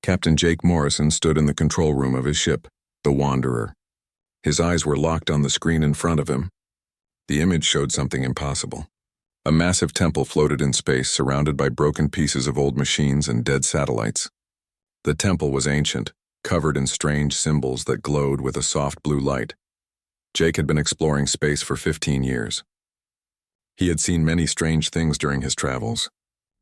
Captain Jake Morrison stood in the control room of his ship, the Wanderer. His eyes were locked on the screen in front of him. The image showed something impossible. A massive temple floated in space, surrounded by broken pieces of old machines and dead satellites. The temple was ancient, covered in strange symbols that glowed with a soft blue light. Jake had been exploring space for 15 years. He had seen many strange things during his travels.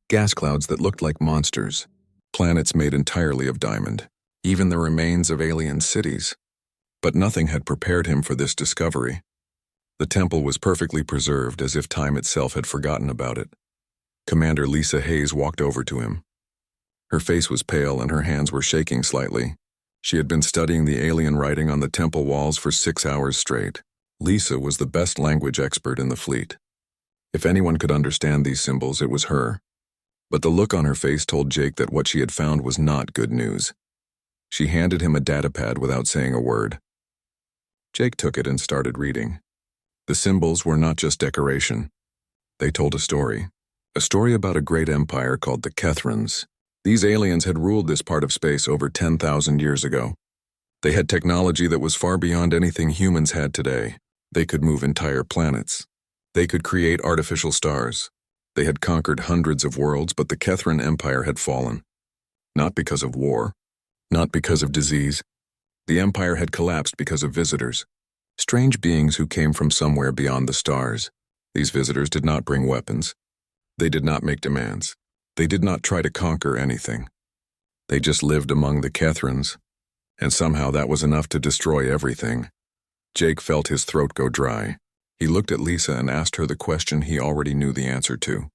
Gas clouds that looked like monsters, planets made entirely of diamond, even the remains of alien cities. But nothing had prepared him for this discovery. The temple was perfectly preserved, as if time itself had forgotten about it. Commander Lisa Hayes walked over to him. Her face was pale and her hands were shaking slightly. She had been studying the alien writing on the temple walls for 6 hours straight. Lisa was the best language expert in the fleet. If anyone could understand these symbols, it was her. But the look on her face told Jake that what she had found was not good news. She handed him a datapad without saying a word. Jake took it and started reading. The symbols were not just decoration. They told a story about a great empire called the Kethrans. These aliens had ruled this part of space over 10,000 years ago. They had technology that was far beyond anything humans had today. They could move entire planets. They could create artificial stars. They had conquered hundreds of worlds, but the Kethran Empire had fallen. Not because of war, not because of disease. The empire had collapsed because of visitors. Strange beings who came from somewhere beyond the stars. These visitors did not bring weapons. They did not make demands. They did not try to conquer anything. They just lived among the Kethrans, and somehow that was enough to destroy everything. Jake felt his throat go dry. He looked at Lisa and asked her the question he already knew the answer to.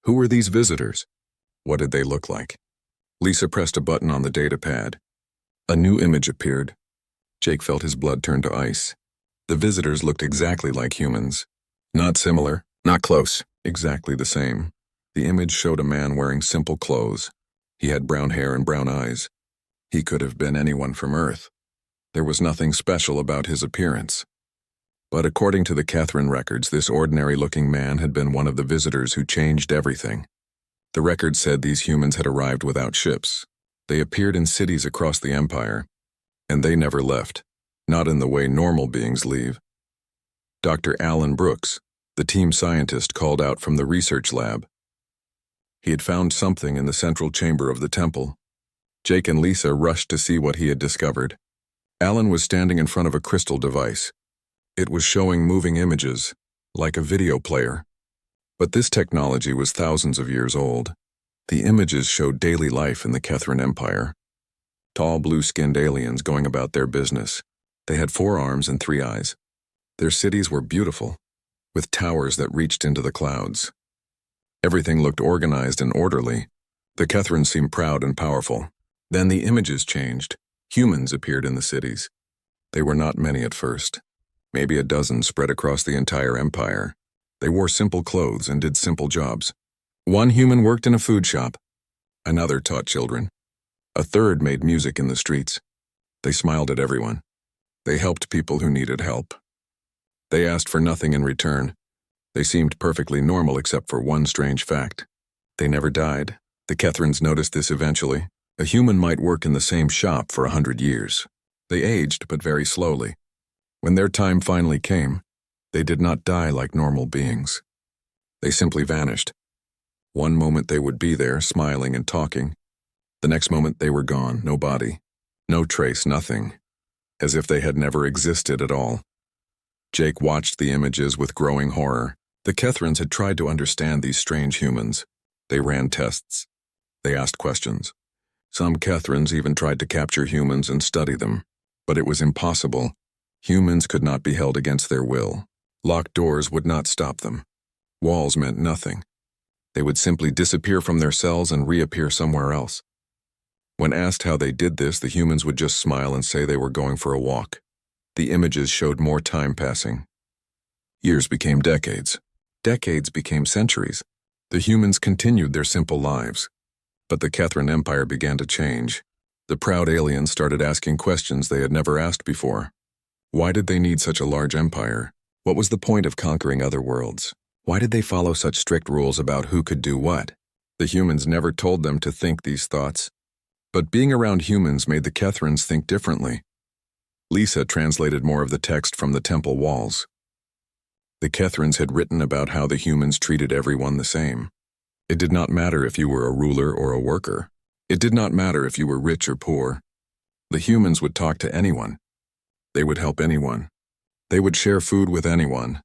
Who were these visitors? What did they look like? Lisa pressed a button on the datapad. A new image appeared. Jake felt his blood turn to ice. The visitors looked exactly like humans. Not similar, not close, exactly the same. The image showed a man wearing simple clothes. He had brown hair and brown eyes. He could have been anyone from Earth. There was nothing special about his appearance. But according to the Kethran records, this ordinary-looking man had been one of the visitors who changed everything. The records said these humans had arrived without ships. They appeared in cities across the empire, and they never left, not in the way normal beings leave. Dr. Alan Brooks, the team scientist, called out from the research lab. He had found something in the central chamber of the temple. Jake and Lisa rushed to see what he had discovered. Alan was standing in front of a crystal device. It was showing moving images, like a video player. But this technology was thousands of years old. The images showed daily life in the Kethran Empire. Tall, blue-skinned aliens going about their business. They had 4 arms and 3 eyes. Their cities were beautiful, with towers that reached into the clouds. Everything looked organized and orderly. The Kethrans seemed proud and powerful. Then the images changed. Humans appeared in the cities. They were not many at first. Maybe a dozen spread across the entire empire. They wore simple clothes and did simple jobs. One human worked in a food shop. Another taught children. A third made music in the streets. They smiled at everyone. They helped people who needed help. They asked for nothing in return. They seemed perfectly normal except for one strange fact. They never died. The Kethrans noticed this eventually. A human might work in the same shop for 100 years. They aged, but very slowly. When their time finally came, they did not die like normal beings. They simply vanished. One moment they would be there, smiling and talking. The next moment they were gone, no body, no trace, nothing, as if they had never existed at all. Jake watched the images with growing horror. The Kethrans had tried to understand these strange humans. They ran tests. They asked questions. Some Kethrans even tried to capture humans and study them, but it was impossible. Humans could not be held against their will. Locked doors would not stop them. Walls meant nothing. They would simply disappear from their cells and reappear somewhere else. When asked how they did this, the humans would just smile and say they were going for a walk. The images showed more time passing. Years became decades. Decades became centuries. The humans continued their simple lives. But the Kethran Empire began to change. The proud aliens started asking questions they had never asked before. Why did they need such a large empire? What was the point of conquering other worlds? Why did they follow such strict rules about who could do what? The humans never told them to think these thoughts. But being around humans made the Kethrans think differently. Lisa translated more of the text from the temple walls. The Kethrans had written about how the humans treated everyone the same. It did not matter if you were a ruler or a worker. It did not matter if you were rich or poor. The humans would talk to anyone. They would help anyone. They would share food with anyone.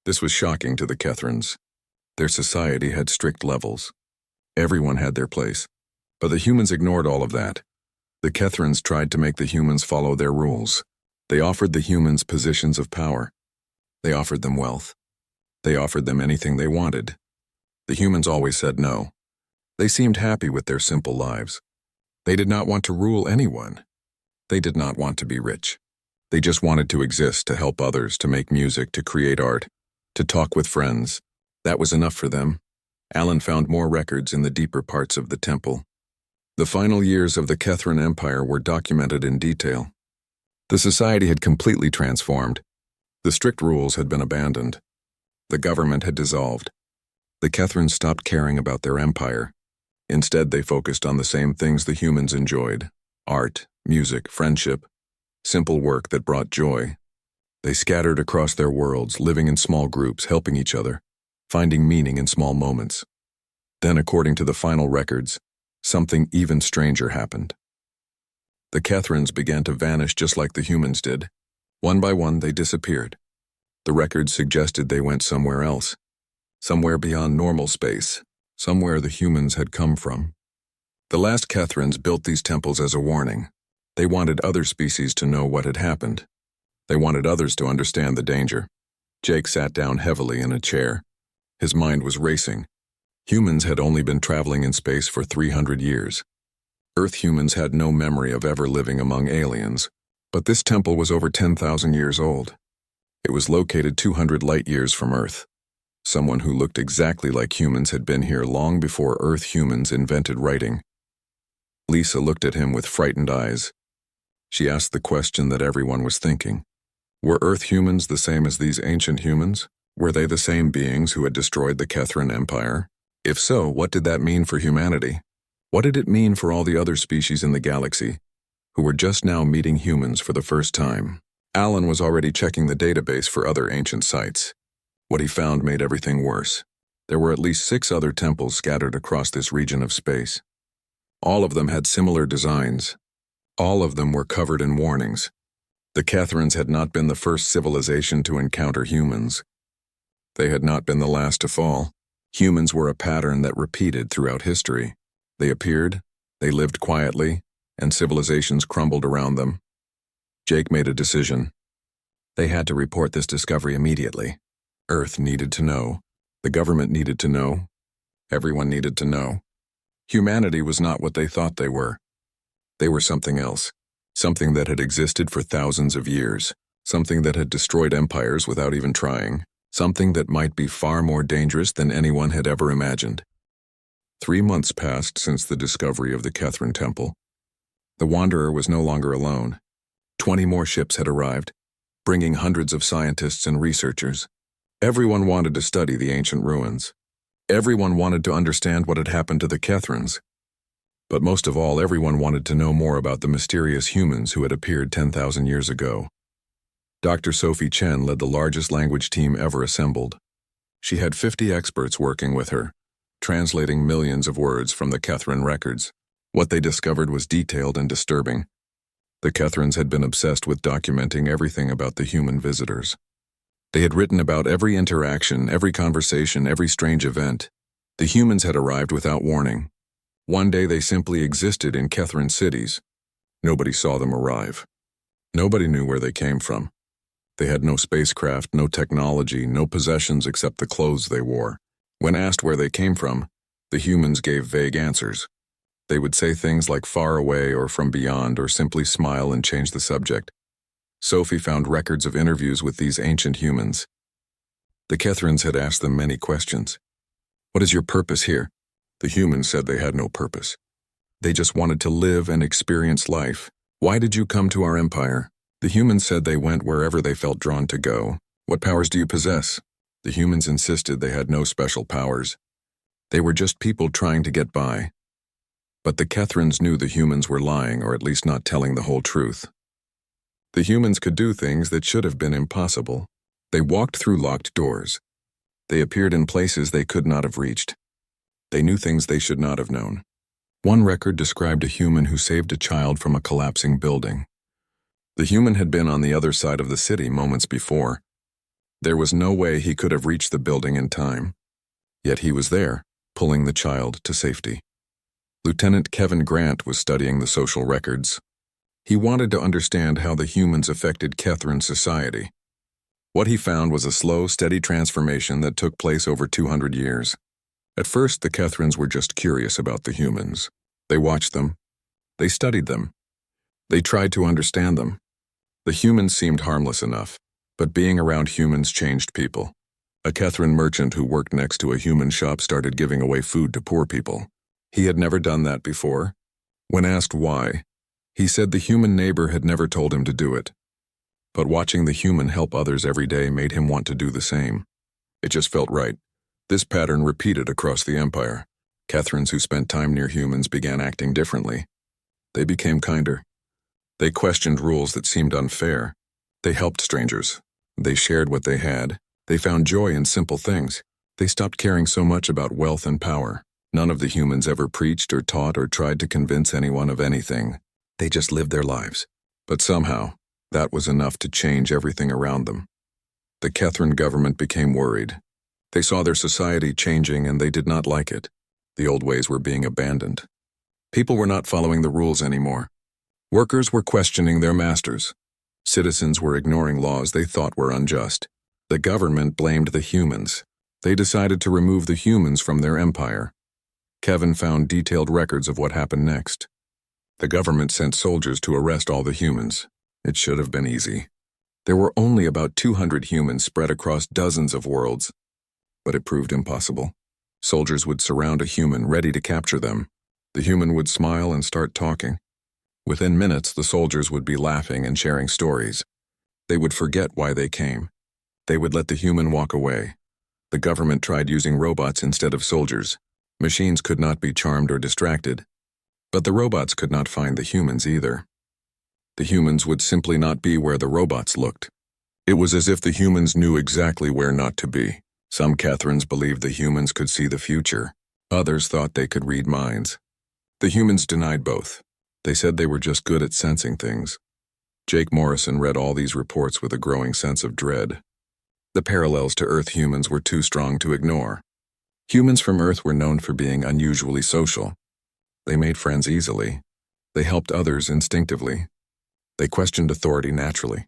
This was shocking to the Kethrans. Their society had strict levels. Everyone had their place. But the humans ignored all of that. The Kethrans tried to make the humans follow their rules. They offered the humans positions of power. They offered them wealth. They offered them anything they wanted. The humans always said no. They seemed happy with their simple lives. They did not want to rule anyone. They did not want to be rich. They just wanted to exist, to help others, to make music, to create art, to talk with friends. That was enough for them. Alan found more records in the deeper parts of the temple. The final years of the Kethran Empire were documented in detail. The society had completely transformed. The strict rules had been abandoned. The government had dissolved. The Kethrans stopped caring about their empire. Instead, they focused on the same things the humans enjoyed: art, music, friendship, simple work that brought joy. They scattered across their worlds, living in small groups, helping each other, finding meaning in small moments. Then, according to the final records, something even stranger happened. The Kethrans began to vanish just like the humans did. One by one, they disappeared. The records suggested they went somewhere else, somewhere beyond normal space, somewhere the humans had come from. The last Kethrans built these temples as a warning. They wanted other species to know what had happened. They wanted others to understand the danger. Jake sat down heavily in a chair. His mind was racing. Humans had only been traveling in space for 300 years. Earth humans had no memory of ever living among aliens, but this temple was over 10,000 years old. It was located 200 light years from Earth. Someone who looked exactly like humans had been here long before Earth humans invented writing. Lisa looked at him with frightened eyes. She asked the question that everyone was thinking. Were Earth humans the same as these ancient humans? Were they the same beings who had destroyed the Kethran Empire? If so, what did that mean for humanity? What did it mean for all the other species in the galaxy, who were just now meeting humans for the first time? Alan was already checking the database for other ancient sites. What he found made everything worse. There were at least 6 other temples scattered across this region of space. All of them had similar designs. All of them were covered in warnings. The Kethrans had not been the first civilization to encounter humans. They had not been the last to fall. Humans were a pattern that repeated throughout history. They appeared, they lived quietly, and civilizations crumbled around them. Jake made a decision. They had to report this discovery immediately. Earth needed to know. The government needed to know. Everyone needed to know. Humanity was not what they thought they were. They were something else. Something that had existed for thousands of years. Something that had destroyed empires without even trying. Something that might be far more dangerous than anyone had ever imagined. 3 months passed since the discovery of the Kethran Temple. The Wanderer was no longer alone. 20 more ships had arrived, bringing hundreds of scientists and researchers. Everyone wanted to study the ancient ruins. Everyone wanted to understand what had happened to the Kethrans. But most of all, everyone wanted to know more about the mysterious humans who had appeared 10,000 years ago. Dr. Sophie Chen led the largest language team ever assembled. She had 50 experts working with her, translating millions of words from the Kethran records. What they discovered was detailed and disturbing. The Kethrans had been obsessed with documenting everything about the human visitors. They had written about every interaction, every conversation, every strange event. The humans had arrived without warning. One day they simply existed in Kethran cities. Nobody saw them arrive. Nobody knew where they came from. They had no spacecraft, no technology, no possessions except the clothes they wore. When asked where they came from, the humans gave vague answers. They would say things like far away or from beyond, or simply smile and change the subject. Sophie found records of interviews with these ancient humans. The Kethrans had asked them many questions. What is your purpose here? The humans said they had no purpose. They just wanted to live and experience life. Why did you come to our empire? The humans said they went wherever they felt drawn to go. What powers do you possess? The humans insisted they had no special powers. They were just people trying to get by. But the Kethrans knew the humans were lying, or at least not telling the whole truth. The humans could do things that should have been impossible. They walked through locked doors. They appeared in places they could not have reached. They knew things they should not have known. One record described a human who saved a child from a collapsing building. The human had been on the other side of the city moments before. There was no way he could have reached the building in time. Yet he was there, pulling the child to safety. Lieutenant Kevin Grant was studying the social records. He wanted to understand how the humans affected Kethran society. What he found was a slow, steady transformation that took place over 200 years. At first, the Kethrans were just curious about the humans. They watched them. They studied them. They tried to understand them. The humans seemed harmless enough, but being around humans changed people. A Kethran merchant who worked next to a human shop started giving away food to poor people. He had never done that before. When asked why, he said the human neighbor had never told him to do it. But watching the human help others every day made him want to do the same. It just felt right. This pattern repeated across the Empire. Kethrans who spent time near humans began acting differently. They became kinder. They questioned rules that seemed unfair. They helped strangers. They shared what they had. They found joy in simple things. They stopped caring so much about wealth and power. None of the humans ever preached or taught or tried to convince anyone of anything. They just lived their lives. But somehow, that was enough to change everything around them. The Kethran government became worried. They saw their society changing and they did not like it. The old ways were being abandoned. People were not following the rules anymore. Workers were questioning their masters. Citizens were ignoring laws they thought were unjust. The government blamed the humans. They decided to remove the humans from their empire. Kevin found detailed records of what happened next. The government sent soldiers to arrest all the humans. It should have been easy. There were only about 200 humans spread across dozens of worlds. But it proved impossible. Soldiers would surround a human ready to capture them. The human would smile and start talking. Within minutes, the soldiers would be laughing and sharing stories. They would forget why they came. They would let the human walk away. The government tried using robots instead of soldiers. Machines could not be charmed or distracted. But the robots could not find the humans either. The humans would simply not be where the robots looked. It was as if the humans knew exactly where not to be. Some Kethrans believed the humans could see the future. Others thought they could read minds. The humans denied both. They said they were just good at sensing things. Jake Morrison read all these reports with a growing sense of dread. The parallels to Earth humans were too strong to ignore. Humans from Earth were known for being unusually social. They made friends easily. They helped others instinctively. They questioned authority naturally.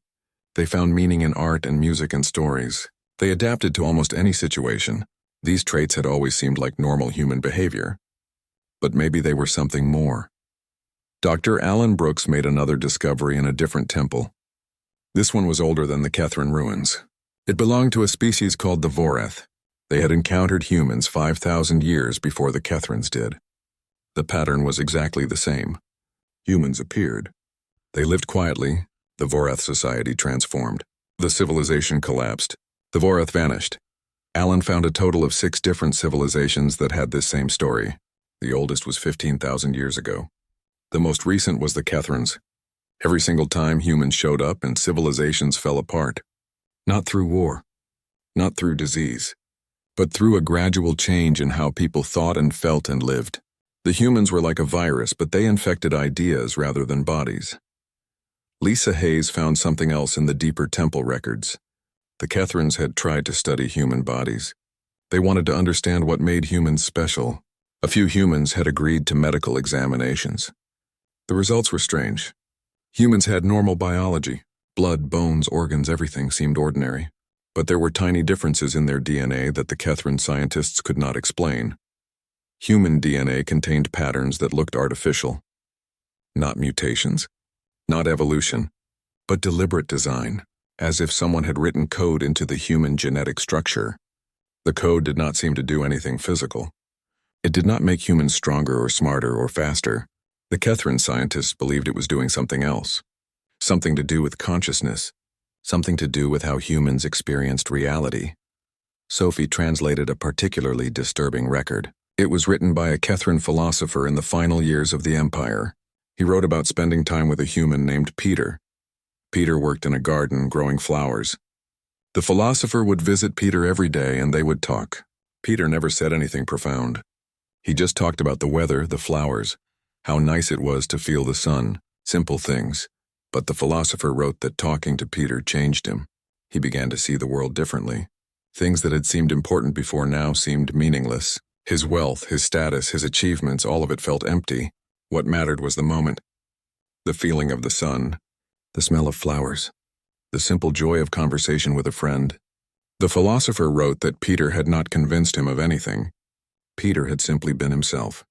They found meaning in art and music and stories. They adapted to almost any situation. These traits had always seemed like normal human behavior. But maybe they were something more. Dr. Alan Brooks made another discovery in a different temple. This one was older than the Kethran ruins. It belonged to a species called the Voreth. They had encountered humans 5,000 years before the Kethrans did. The pattern was exactly the same. Humans appeared. They lived quietly. The Voreth society transformed. The civilization collapsed. The Voreth vanished. Alan found a total of 6 different civilizations that had this same story. The oldest was 15,000 years ago. The most recent was the Kethrans. Every single time humans showed up and civilizations fell apart. Not through war. Not through disease. But through a gradual change in how people thought and felt and lived. The humans were like a virus, but they infected ideas rather than bodies. Lisa Hayes found something else in the deeper temple records. The Kethrans had tried to study human bodies. They wanted to understand what made humans special. A few humans had agreed to medical examinations. The results were strange. Humans had normal biology. Blood, bones, organs, everything seemed ordinary. But there were tiny differences in their DNA that the Kethran scientists could not explain. Human DNA contained patterns that looked artificial. Not mutations. Not evolution. But deliberate design. As if someone had written code into the human genetic structure. The code did not seem to do anything physical. It did not make humans stronger or smarter or faster. The Kethran scientists believed it was doing something else. Something to do with consciousness. Something to do with how humans experienced reality. Sophie translated a particularly disturbing record. It was written by a Kethran philosopher in the final years of the Empire. He wrote about spending time with a human named Peter. Peter worked in a garden growing flowers. The philosopher would visit Peter every day and they would talk. Peter never said anything profound. He just talked about the weather, the flowers, how nice it was to feel the sun, simple things. But the philosopher wrote that talking to Peter changed him. He began to see the world differently. Things that had seemed important before now seemed meaningless. His wealth, his status, his achievements, all of it felt empty. What mattered was the moment. The feeling of the sun, the smell of flowers, the simple joy of conversation with a friend. The philosopher wrote that Peter had not convinced him of anything. Peter had simply been himself.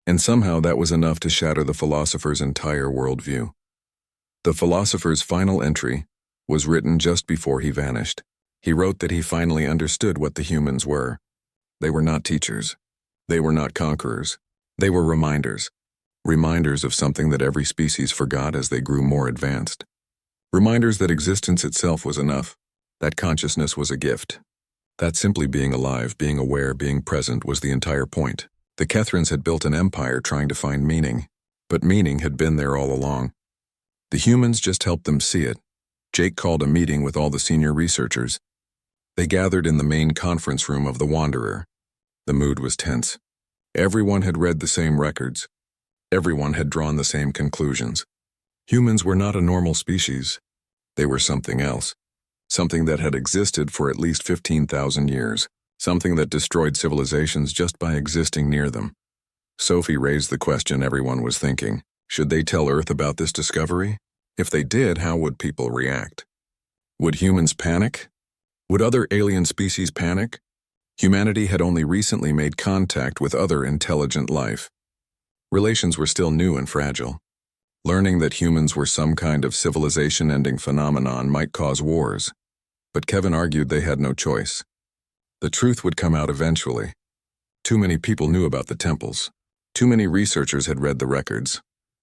And somehow that was enough to shatter the philosopher's entire worldview. The philosopher's final entry was written just before he vanished. He wrote that he finally understood what the humans were. They were not teachers. They were not conquerors. They were reminders. Reminders of something that every species forgot as they grew more advanced. Reminders that existence itself was enough, that consciousness was a gift. That simply being alive, being aware, being present was the entire point. The Kethrans had built an empire trying to find meaning, but meaning had been there all along. The humans just helped them see it. Jake called a meeting with all the senior researchers. They gathered in the main conference room of the Wanderer. The mood was tense. Everyone had read the same records. Everyone had drawn the same conclusions. Humans were not a normal species. They were something else. Something that had existed for at least 15,000 years. Something that destroyed civilizations just by existing near them. Sophie raised the question everyone was thinking. Should they tell Earth about this discovery? If they did, how would people react? Would humans panic? Would other alien species panic? Humanity had only recently made contact with other intelligent life. Relations were still new and fragile. Learning that humans were some kind of civilization-ending phenomenon might cause wars. But Kevin argued they had no choice. The truth would come out eventually. Too many people knew about the temples. Too many researchers had read the records.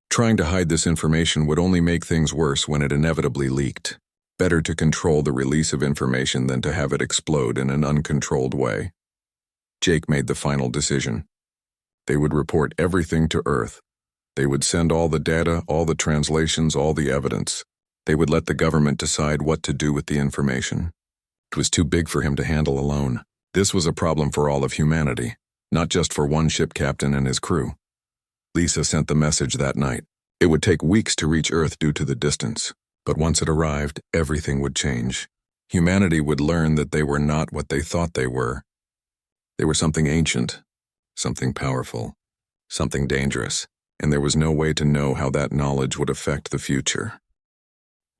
Trying to hide this information would only make things worse when it inevitably leaked. Better to control the release of information than to have it explode in an uncontrolled way. Jake made the final decision. They would report everything to Earth. They would send all the data, all the translations, all the evidence. They would let the government decide what to do with the information. It was too big for him to handle alone. This was a problem for all of humanity, not just for one ship captain and his crew. Lisa sent the message that night. It would take weeks to reach Earth due to the distance, but once it arrived, everything would change. Humanity would learn that they were not what they thought they were. They were something ancient, something powerful, something dangerous, and there was no way to know how that knowledge would affect the future.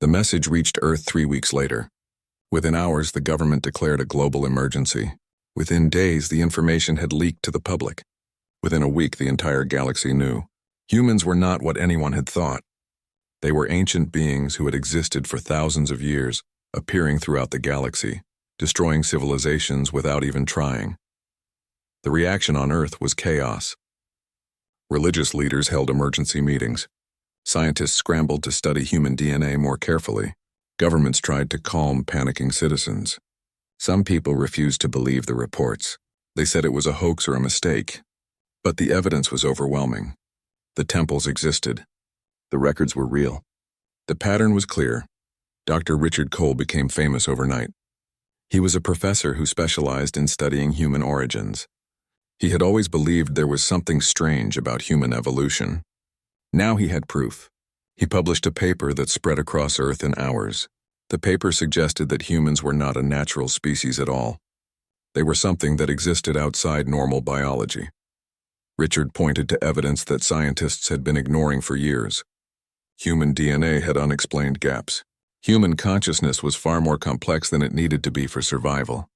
The message reached Earth 3 weeks later. Within hours, the government declared a global emergency. Within days, the information had leaked to the public. Within a week, the entire galaxy knew. Humans were not what anyone had thought. They were ancient beings who had existed for thousands of years, appearing throughout the galaxy, destroying civilizations without even trying. The reaction on Earth was chaos. Religious leaders held emergency meetings. Scientists scrambled to study human DNA more carefully. Governments tried to calm panicking citizens. Some people refused to believe the reports. They said it was a hoax or a mistake. But the evidence was overwhelming. The temples existed. The records were real. The pattern was clear. Dr. Richard Cole became famous overnight. He was a professor who specialized in studying human origins. He had always believed there was something strange about human evolution. Now he had proof. He published a paper that spread across Earth in hours. The paper suggested that humans were not a natural species at all. They were something that existed outside normal biology. Richard pointed to evidence that scientists had been ignoring for years. Human DNA had unexplained gaps. Human consciousness was far more complex than it needed to be for survival.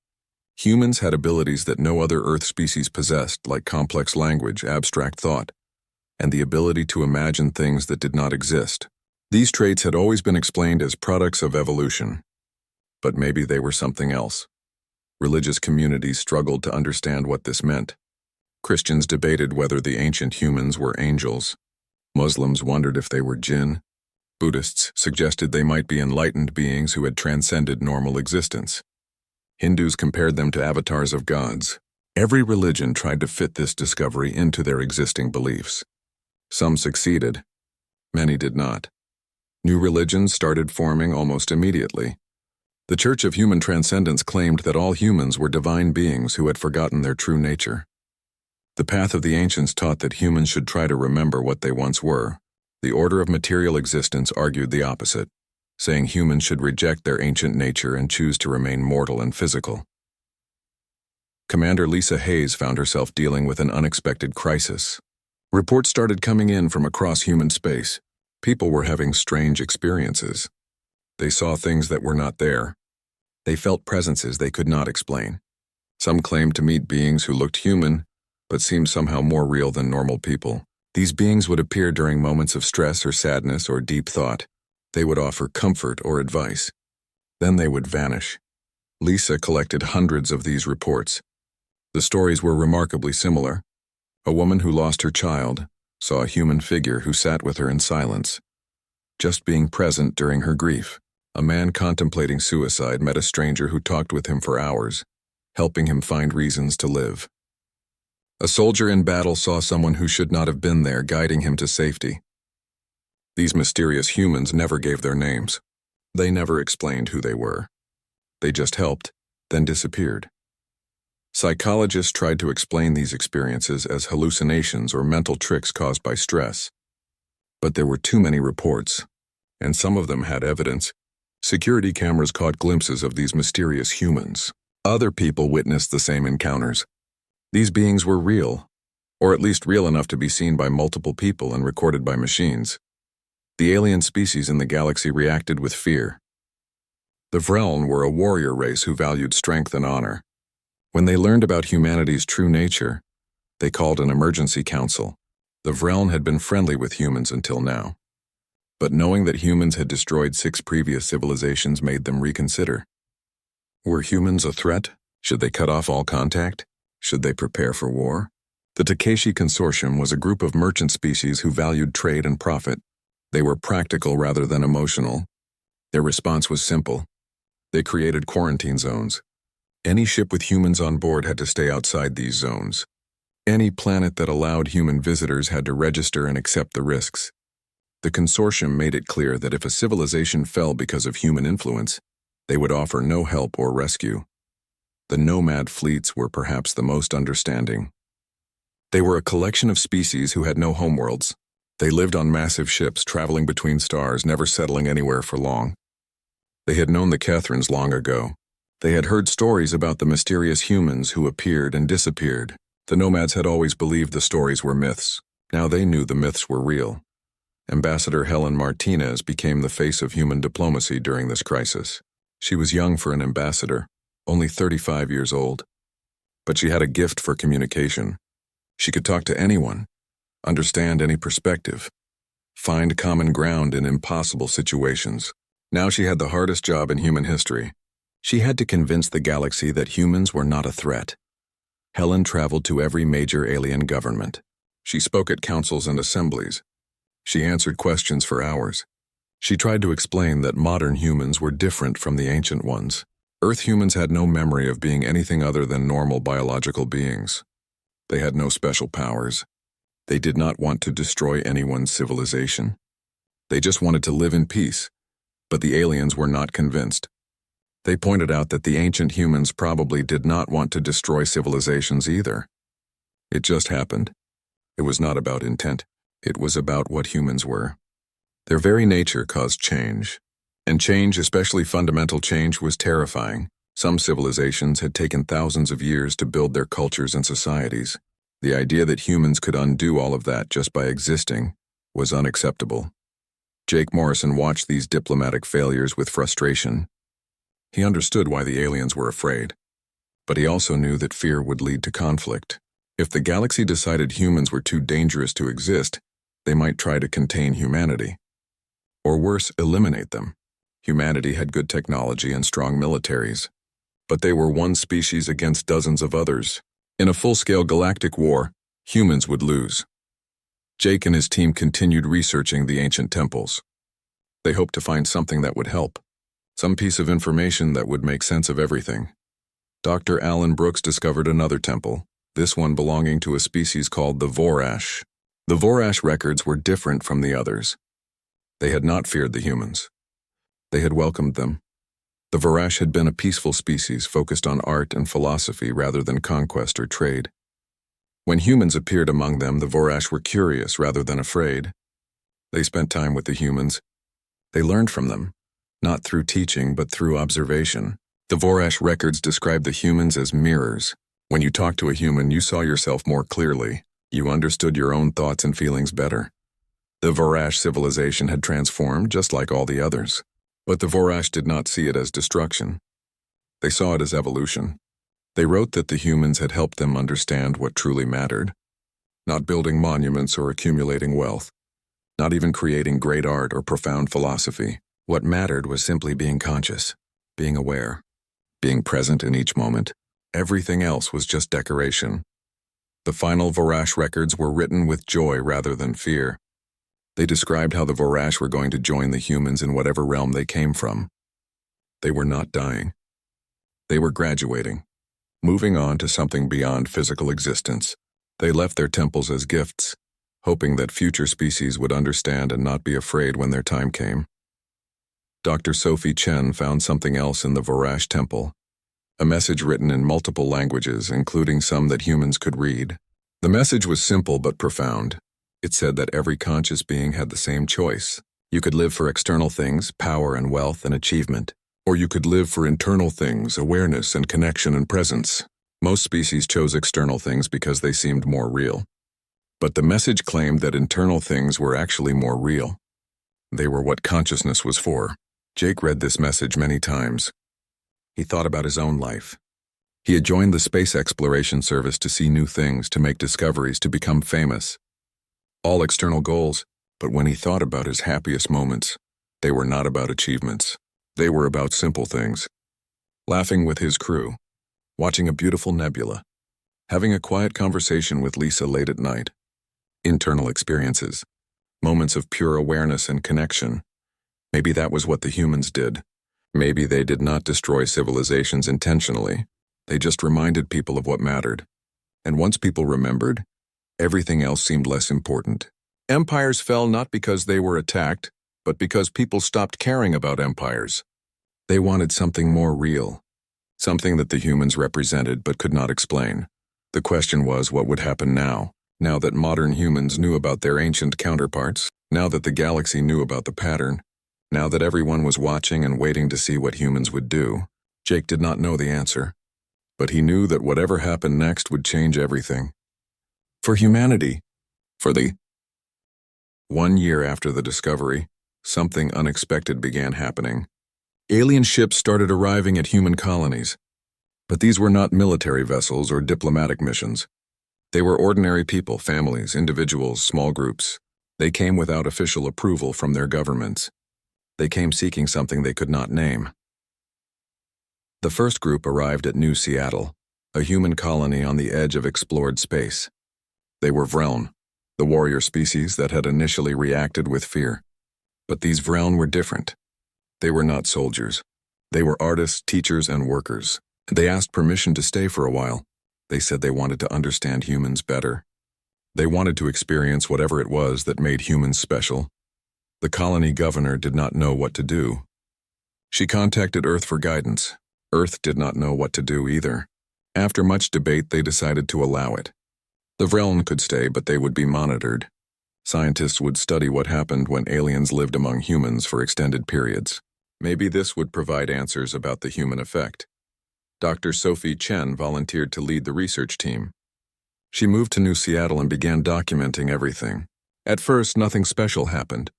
Humans had abilities that no other Earth species possessed, like complex language, abstract thought, and the ability to imagine things that did not exist. These traits had always been explained as products of evolution. But maybe they were something else. Religious communities struggled to understand what this meant. Christians debated whether the ancient humans were angels. Muslims wondered if they were jinn. Buddhists suggested they might be enlightened beings who had transcended normal existence. Hindus compared them to avatars of gods. Every religion tried to fit this discovery into their existing beliefs. Some succeeded, many did not. New religions started forming almost immediately. The Church of Human Transcendence claimed that all humans were divine beings who had forgotten their true nature. The path of the ancients taught that humans should try to remember what they once were. The order of material existence argued the opposite, saying humans should reject their ancient nature and choose to remain mortal and physical. Commander Lisa Hayes found herself dealing with an unexpected crisis. Reports started coming in from across human space. People were having strange experiences. They saw things that were not there. They felt presences they could not explain. Some claimed to meet beings who looked human, but seemed somehow more real than normal people. These beings would appear during moments of stress or sadness or deep thought. They would offer comfort or advice. Then they would vanish. Lisa collected hundreds of these reports. The stories were remarkably similar. A woman who lost her child saw a human figure who sat with her in silence, just being present during her grief. A man contemplating suicide met a stranger who talked with him for hours, helping him find reasons to live. A soldier in battle saw someone who should not have been there, guiding him to safety. These mysterious humans never gave their names. They never explained who they were. They just helped, then disappeared. Psychologists tried to explain these experiences as hallucinations or mental tricks caused by stress. But there were too many reports, and some of them had evidence. Security cameras caught glimpses of these mysterious humans. Other people witnessed the same encounters. These beings were real, or at least real enough to be seen by multiple people and recorded by machines. The alien species in the galaxy reacted with fear. The Vreln were a warrior race who valued strength and honor. When they learned about humanity's true nature, they called an emergency council. The Vreln had been friendly with humans until now. But knowing that humans had destroyed 6 previous civilizations made them reconsider. Were humans a threat? Should they cut off all contact? Should they prepare for war? The Takeshi Consortium was a group of merchant species who valued trade and profit. They were practical rather than emotional. Their response was simple. They created quarantine zones. Any ship with humans on board had to stay outside these zones. Any planet that allowed human visitors had to register and accept the risks. The consortium made it clear that if a civilization fell because of human influence, they would offer no help or rescue. The nomad fleets were perhaps the most understanding. They were a collection of species who had no homeworlds. They lived on massive ships traveling between stars, never settling anywhere for long. They had known the Kethrans long ago. They had heard stories about the mysterious humans who appeared and disappeared. The nomads had always believed the stories were myths. Now they knew the myths were real. Ambassador Helen Martinez became the face of human diplomacy during this crisis. She was young for an ambassador, only 35 years old. But she had a gift for communication. She could talk to anyone, understand any perspective, find common ground in impossible situations. Now she had the hardest job in human history. She had to convince the galaxy that humans were not a threat. Helen traveled to every major alien government. She spoke at councils and assemblies. She answered questions for hours. She tried to explain that modern humans were different from the ancient ones. Earth humans had no memory of being anything other than normal biological beings. They had no special powers. They did not want to destroy anyone's civilization. They just wanted to live in peace. But the aliens were not convinced. They pointed out that the ancient humans probably did not want to destroy civilizations either. It just happened. It was not about intent. It was about what humans were. Their very nature caused change. And change, especially fundamental change, was terrifying. Some civilizations had taken thousands of years to build their cultures and societies. The idea that humans could undo all of that just by existing was unacceptable. Jake Morrison watched these diplomatic failures with frustration. He understood why the aliens were afraid, but he also knew that fear would lead to conflict. If the galaxy decided humans were too dangerous to exist, they might try to contain humanity. Or worse, eliminate them. Humanity had good technology and strong militaries, but they were one species against dozens of others. In a full-scale galactic war, humans would lose. Jake and his team continued researching the ancient temples. They hoped to find something that would help. Some piece of information that would make sense of everything. Dr. Alan Brooks discovered another temple, this one belonging to a species called the Vorash. The Vorash records were different from the others. They had not feared the humans. They had welcomed them. The Vorash had been a peaceful species focused on art and philosophy rather than conquest or trade. When humans appeared among them, the Vorash were curious rather than afraid. They spent time with the humans. They learned from them, not through teaching but through observation. The Vorash records describe the humans as mirrors. When you talked to a human, you saw yourself more clearly. You understood your own thoughts and feelings better. The Vorash civilization had transformed just like all the others. But the Vorash did not see it as destruction. They saw it as evolution. They wrote that the humans had helped them understand what truly mattered. Not building monuments or accumulating wealth. Not even creating great art or profound philosophy. What mattered was simply being conscious, being aware, being present in each moment. Everything else was just decoration. The final Vorash records were written with joy rather than fear. They described how the Vorash were going to join the humans in whatever realm they came from. They were not dying. They were graduating, moving on to something beyond physical existence. They left their temples as gifts, hoping that future species would understand and not be afraid when their time came. Dr. Sophie Chen found something else in the Vorash temple, a message written in multiple languages, including some that humans could read. The message was simple but profound. It said that every conscious being had the same choice. You could live for external things, power and wealth and achievement, or you could live for internal things, awareness and connection and presence. Most species chose external things because they seemed more real. But the message claimed that internal things were actually more real. They were what consciousness was for. Jake read this message many times. He thought about his own life. He had joined the Space Exploration Service to see new things, to make discoveries, to become famous. All external goals, but when he thought about his happiest moments, they were not about achievements. They were about simple things. Laughing with his crew, watching a beautiful nebula, having a quiet conversation with Lisa late at night. Internal experiences, moments of pure awareness and connection. Maybe that was what the humans did. Maybe they did not destroy civilizations intentionally. They just reminded people of what mattered. And once people remembered, everything else seemed less important. Empires fell not because they were attacked, but because people stopped caring about empires. They wanted something more real, something that the humans represented but could not explain. The question was, what would happen now that modern humans knew about their ancient counterparts, now that the galaxy knew about the pattern, now that everyone was watching and waiting to see what humans would do? Jake did not know the answer, but he knew that whatever happened next would change everything. For humanity. 1 year after the discovery, something unexpected began happening. Alien ships started arriving at human colonies. But these were not military vessels or diplomatic missions. They were ordinary people, families, individuals, small groups. They came without official approval from their governments. They came seeking something they could not name. The first group arrived at New Seattle, a human colony on the edge of explored space. They were Vreln, the warrior species that had initially reacted with fear. But these Vreln were different. They were not soldiers. They were artists, teachers, and workers. They asked permission to stay for a while. They said they wanted to understand humans better. They wanted to experience whatever it was that made humans special. The colony governor did not know what to do. She contacted Earth for guidance. Earth did not know what to do either. After much debate, they decided to allow it. The Vreln could stay, but they would be monitored. Scientists would study what happened when aliens lived among humans for extended periods. Maybe this would provide answers about the human effect. Dr. Sophie Chen volunteered to lead the research team. She moved to New Seattle and began documenting everything. At first, nothing special happened.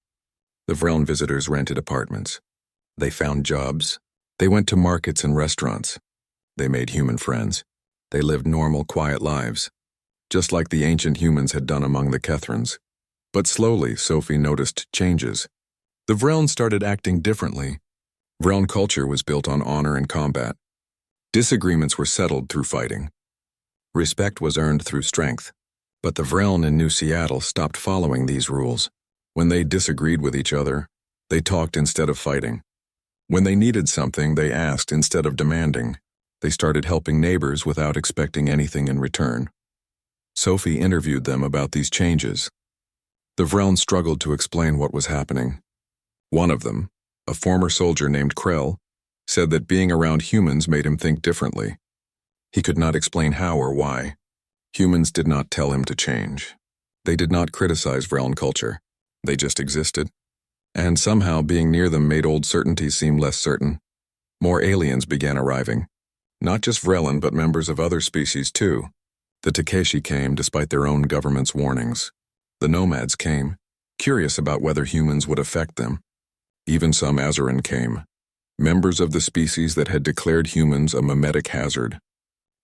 The Vreln visitors rented apartments. They found jobs. They went to markets and restaurants. They made human friends. They lived normal, quiet lives, just like the ancient humans had done among the Kethrans. But slowly, Sophie noticed changes. The Vreln started acting differently. Vreln culture was built on honor and combat. Disagreements were settled through fighting. Respect was earned through strength. But the Vreln in New Seattle stopped following these rules. When they disagreed with each other, they talked instead of fighting. When they needed something, they asked instead of demanding. They started helping neighbors without expecting anything in return. Sophie interviewed them about these changes. The Vreln struggled to explain what was happening. One of them, a former soldier named Krell, said that being around humans made him think differently. He could not explain how or why. Humans did not tell him to change. They did not criticize Vreln culture. They just existed. And somehow being near them made old certainties seem less certain. More aliens began arriving. Not just Vreln, but members of other species too. The Takeshi came despite their own government's warnings. The nomads came, curious about whether humans would affect them. Even some Azeran came, members of the species that had declared humans a mimetic hazard.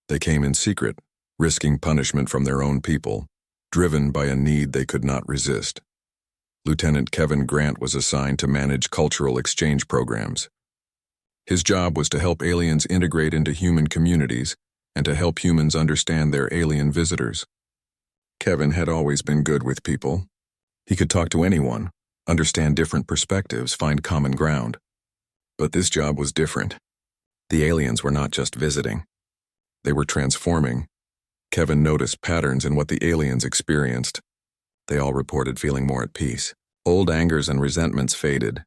They came in secret, risking punishment from their own people, driven by a need they could not resist. Lieutenant Kevin Grant was assigned to manage cultural exchange programs. His job was to help aliens integrate into human communities and to help humans understand their alien visitors. Kevin had always been good with people. He could talk to anyone, understand different perspectives, find common ground. But this job was different. The aliens were not just visiting. They were transforming. Kevin noticed patterns in what the aliens experienced. They all reported feeling more at peace. Old angers and resentments faded.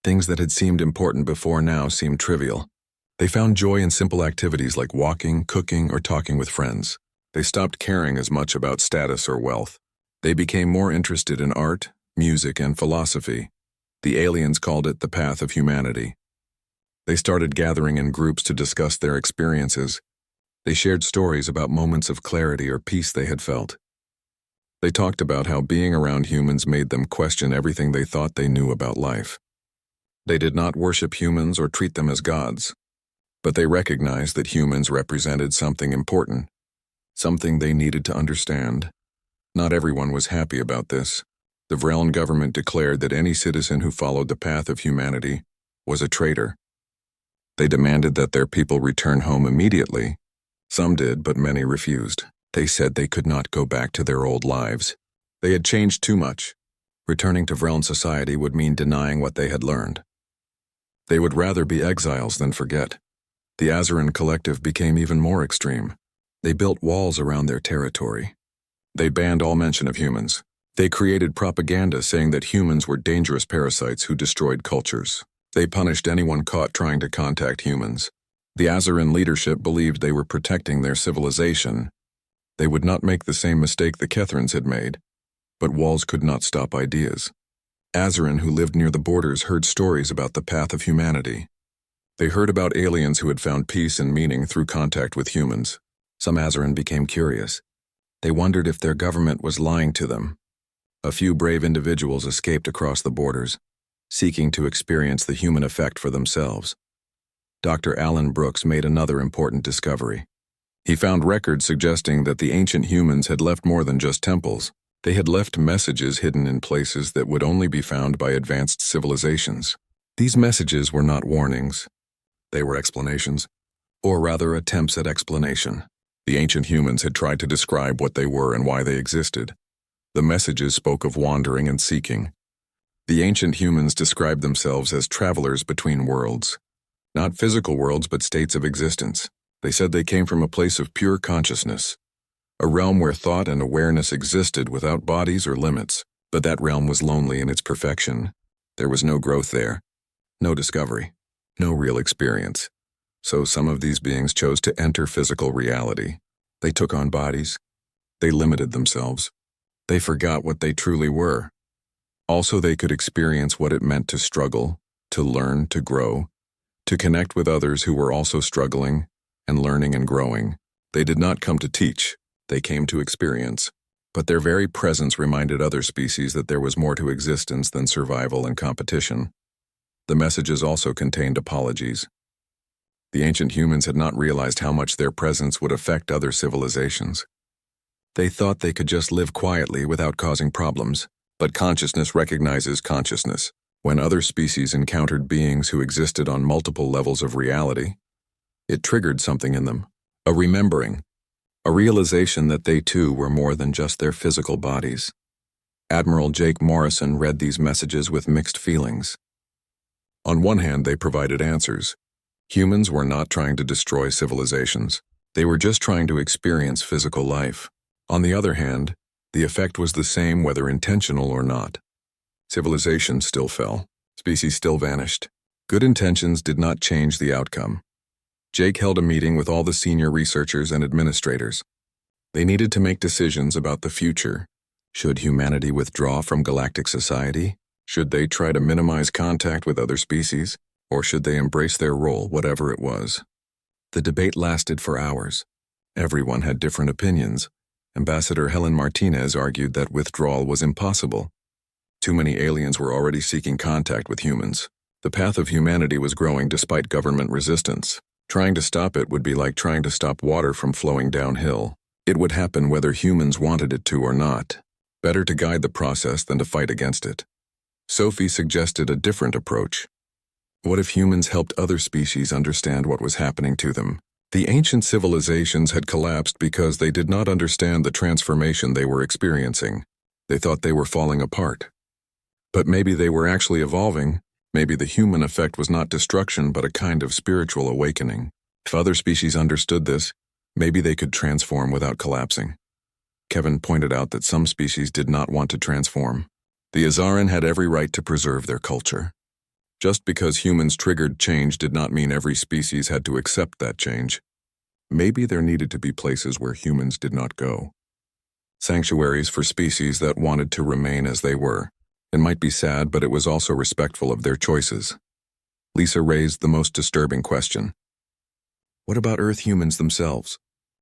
Things that had seemed important before now seemed trivial. They found joy in simple activities like walking, cooking, or talking with friends. They stopped caring as much about status or wealth. They became more interested in art, music, and philosophy. The aliens called it the path of humanity. They started gathering in groups to discuss their experiences. They shared stories about moments of clarity or peace they had felt. They talked about how being around humans made them question everything they thought they knew about life. They did not worship humans or treat them as gods, but they recognized that humans represented something important, something they needed to understand. Not everyone was happy about this. The Vreln government declared that any citizen who followed the path of humanity was a traitor. They demanded that their people return home immediately. Some did, but many refused. They said they could not go back to their old lives. They had changed too much. Returning to Vreln society would mean denying what they had learned. They would rather be exiles than forget. The Azeran collective became even more extreme. They built walls around their territory. They banned all mention of humans. They created propaganda saying that humans were dangerous parasites who destroyed cultures. They punished anyone caught trying to contact humans. The Azeran leadership believed they were protecting their civilization. They would not make the same mistake the Kethrans had made, but walls could not stop ideas. Azeran, who lived near the borders, heard stories about the path of humanity. They heard about aliens who had found peace and meaning through contact with humans. Some Azeran became curious. They wondered if their government was lying to them. A few brave individuals escaped across the borders, seeking to experience the human effect for themselves. Dr. Alan Brooks made another important discovery. He found records suggesting that the ancient humans had left more than just temples. They had left messages hidden in places that would only be found by advanced civilizations. These messages were not warnings. They were explanations, or rather attempts at explanation. The ancient humans had tried to describe what they were and why they existed. The messages spoke of wandering and seeking. The ancient humans described themselves as travelers between worlds. Not physical worlds, but states of existence. They said they came from a place of pure consciousness, a realm where thought and awareness existed without bodies or limits. But that realm was lonely in its perfection. There was no growth there, no discovery, no real experience. So some of these beings chose to enter physical reality. They took on bodies. They limited themselves. They forgot what they truly were. Also, they could experience what it meant to struggle, to learn, to grow, to connect with others who were also struggling and learning and growing. They did not come to teach. They came to experience. But their very presence reminded other species that there was more to existence than survival and competition. The messages also contained apologies. The ancient humans had not realized how much their presence would affect other civilizations. They thought they could just live quietly without causing problems, but consciousness recognizes consciousness. When other species encountered beings who existed on multiple levels of reality, it triggered something in them, a remembering, a realization that they too were more than just their physical bodies. Admiral Jake Morrison read these messages with mixed feelings. On one hand, they provided answers. Humans were not trying to destroy civilizations. They were just trying to experience physical life. On the other hand, the effect was the same whether intentional or not. Civilizations still fell. Species still vanished. Good intentions did not change the outcome. Jake held a meeting with all the senior researchers and administrators. They needed to make decisions about the future. Should humanity withdraw from galactic society? Should they try to minimize contact with other species? Or should they embrace their role, whatever it was? The debate lasted for hours. Everyone had different opinions. Ambassador Helen Martinez argued that withdrawal was impossible. Too many aliens were already seeking contact with humans. The path of humanity was growing despite government resistance. Trying to stop it would be like trying to stop water from flowing downhill. It would happen whether humans wanted it to or not. Better to guide the process than to fight against it. Sophie suggested a different approach. What if humans helped other species understand what was happening to them? The ancient civilizations had collapsed because they did not understand the transformation they were experiencing. They thought they were falling apart. But maybe they were actually evolving. Maybe the human effect was not destruction but a kind of spiritual awakening. If other species understood this, maybe they could transform without collapsing. Kevin pointed out that some species did not want to transform. The Azaran had every right to preserve their culture. Just because humans triggered change did not mean every species had to accept that change. Maybe there needed to be places where humans did not go. Sanctuaries for species that wanted to remain as they were. It might be sad, but it was also respectful of their choices. Lisa raised the most disturbing question. What about Earth humans themselves?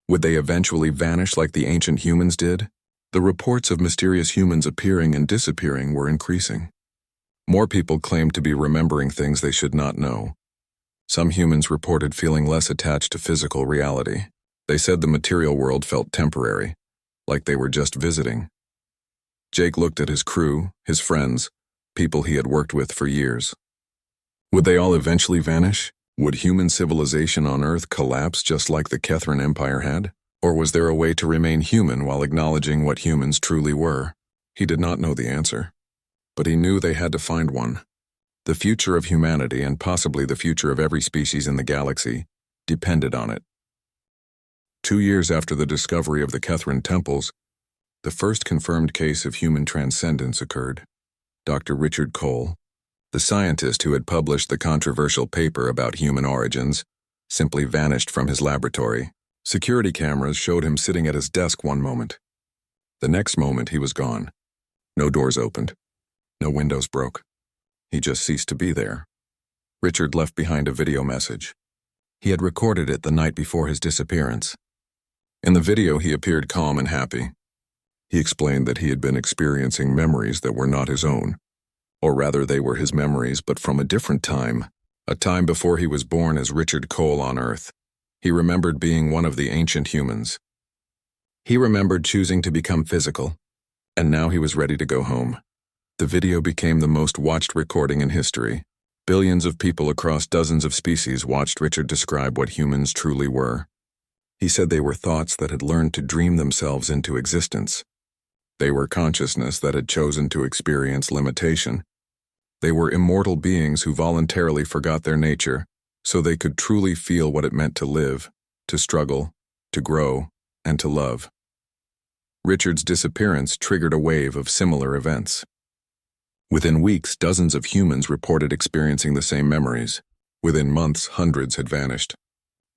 Would they eventually vanish like the ancient humans did? The reports of mysterious humans appearing and disappearing were increasing. More people claimed to be remembering things they should not know. Some humans reported feeling less attached to physical reality. They said the material world felt temporary, like they were just visiting. Jake looked at his crew, his friends, people he had worked with for years. Would they all eventually vanish? Would human civilization on Earth collapse just like the Kethran Empire had? Or was there a way to remain human while acknowledging what humans truly were? He did not know the answer. But he knew they had to find one. The future of humanity, and possibly the future of every species in the galaxy, depended on it. 2 years after the discovery of the Kethran temples, the first confirmed case of human transcendence occurred. Dr. Richard Cole, the scientist who had published the controversial paper about human origins, simply vanished from his laboratory. Security cameras showed him sitting at his desk one moment. The next moment he was gone. No doors opened. No windows broke. He just ceased to be there. Richard left behind a video message. He had recorded it the night before his disappearance. In the video, he appeared calm and happy. He explained that he had been experiencing memories that were not his own. Or rather, they were his memories, but from a different time. A time before he was born as Richard Cole on Earth. He remembered being one of the ancient humans. He remembered choosing to become physical. And now he was ready to go home. The video became the most watched recording in history. Billions of people across dozens of species watched Richard describe what humans truly were. He said they were thoughts that had learned to dream themselves into existence. They were consciousness that had chosen to experience limitation. They were immortal beings who voluntarily forgot their nature, so they could truly feel what it meant to live, to struggle, to grow, and to love. Richard's disappearance triggered a wave of similar events. Within weeks, dozens of humans reported experiencing the same memories. Within months, hundreds had vanished.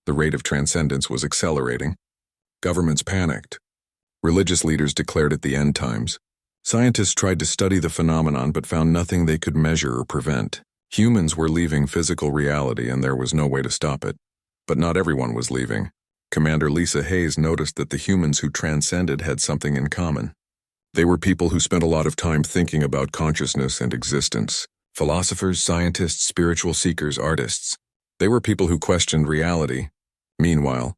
The rate of transcendence was accelerating. Governments panicked. Religious leaders declared it the end times. Scientists tried to study the phenomenon but found nothing they could measure or prevent. Humans were leaving physical reality and there was no way to stop it. But not everyone was leaving. Commander Lisa Hayes noticed that the humans who transcended had something in common. They were people who spent a lot of time thinking about consciousness and existence. Philosophers, scientists, spiritual seekers, artists. They were people who questioned reality. Meanwhile,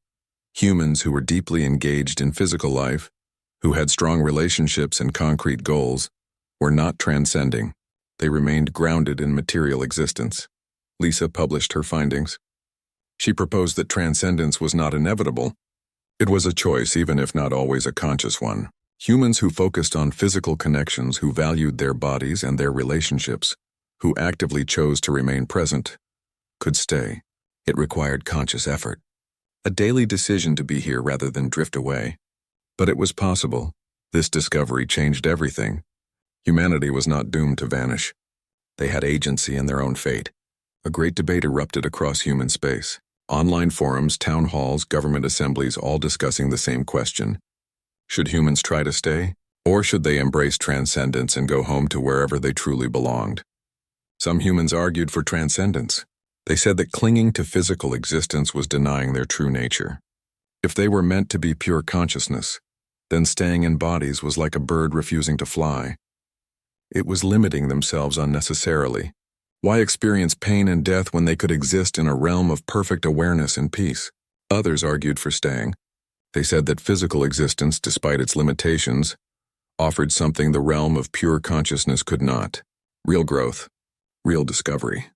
humans who were deeply engaged in physical life, who had strong relationships and concrete goals, were not transcending. They remained grounded in material existence. Lisa published her findings. She proposed that transcendence was not inevitable. It was a choice, even if not always a conscious one. Humans who focused on physical connections, who valued their bodies and their relationships, who actively chose to remain present, could stay. It required conscious effort, a daily decision to be here rather than drift away. But it was possible. This discovery changed everything. Humanity was not doomed to vanish. They had agency in their own fate. A great debate erupted across human space. Online forums, town halls, government assemblies, all discussing the same question. Should humans try to stay? Or should they embrace transcendence and go home to wherever they truly belonged? Some humans argued for transcendence. They said that clinging to physical existence was denying their true nature. If they were meant to be pure consciousness, then staying in bodies was like a bird refusing to fly. It was limiting themselves unnecessarily. Why experience pain and death when they could exist in a realm of perfect awareness and peace? Others argued for staying. They said that physical existence, despite its limitations, offered something the realm of pure consciousness could not. Real growth, real discovery,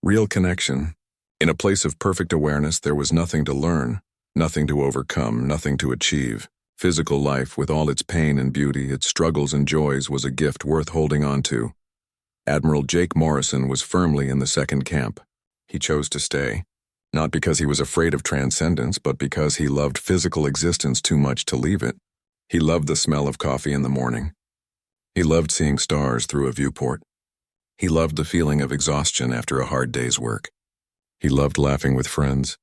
real connection. In a place of perfect awareness, there was nothing to learn, nothing to overcome, nothing to achieve. Physical life, with all its pain and beauty, its struggles and joys, was a gift worth holding on to. Admiral Jake Morrison was firmly in the second camp. He chose to stay, not because he was afraid of transcendence, but because he loved physical existence too much to leave it. He loved the smell of coffee in the morning. He loved seeing stars through a viewport. He loved the feeling of exhaustion after a hard day's work. He loved laughing with friends.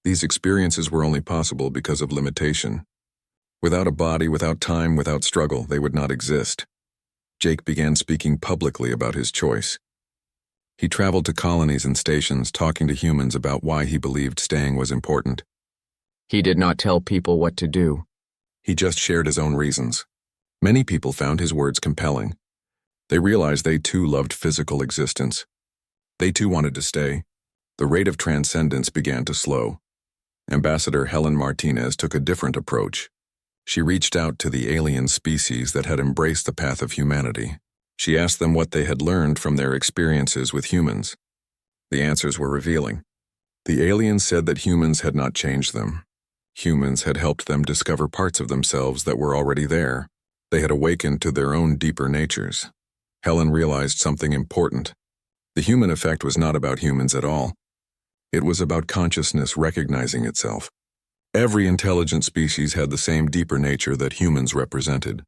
These experiences were only possible because of limitation. Without a body, without time, without struggle, they would not exist. Jake began speaking publicly about his choice. He traveled to colonies and stations, talking to humans about why he believed staying was important. He did not tell people what to do. He just shared his own reasons. Many people found his words compelling. They realized they too loved physical existence. They too wanted to stay. The rate of transcendence began to slow. Ambassador Helen Martinez took a different approach. She reached out to the alien species that had embraced the path of humanity. She asked them what they had learned from their experiences with humans. The answers were revealing. The aliens said that humans had not changed them. Humans had helped them discover parts of themselves that were already there. They had awakened to their own deeper natures. Helen realized something important. The human effect was not about humans at all. It was about consciousness recognizing itself. Every intelligent species had the same deeper nature that humans represented.